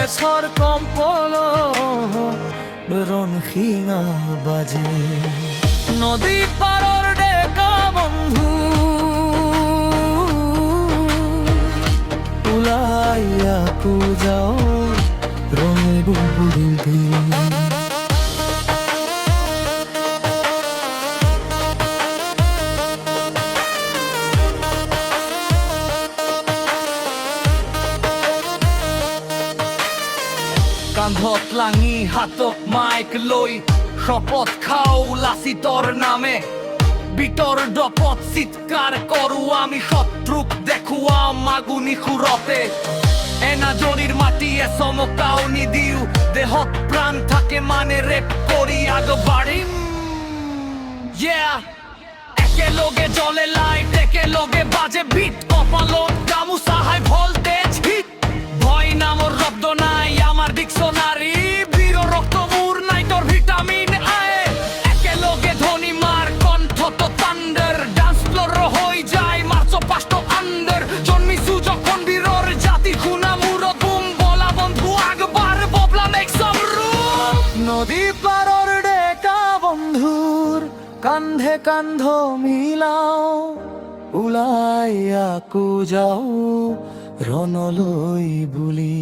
বেছৰ কম্পল ৰনখিঙা বাজে নদী পাৰৰ ডেকা বন্ধু ওলাই আকৌ যাও ৰঙে বুলবুলিৰ দিন কান্ধত লাঙি হাতত মাইক লৈ শপত খাও লাচিতৰ নামে বিতৰ দপত চিৎকাৰ কৰো আমি শত্ৰুক দেখুৱাম মাগুনি সুৰতে এনাজনীৰ মাটিয়ে চমকাও নিদিও দেহত প্ৰাণ থাকে মানে ৰেপ কৰি আগবাঢ়িম একেলগে জ্বলে লাইট একেলগে বাজে বিট কপালত গামোচা হাই ভল্টেজ হিট ভয় নামৰ শব্দ নাই আমার ডিকশনারি বীর রক্ত মূর নাই তোর ভিটামিন আয় একেলগে ধ্বনি মার কণ্ঠ তো থান্ডার ডান্স ফ্লোর হই যায় মার্চ পাষ্ট আন্ডার জন্মিছু যখন বীরর জাতি খুনা মুর বুম বলা বন্ধু আগবার ববলা মেক সাম রুম নদী পারর ডেকা বন্ধুর কান্ধে কান্ধ মিলাও ওলাই আকো যাও রণলৈ বুলি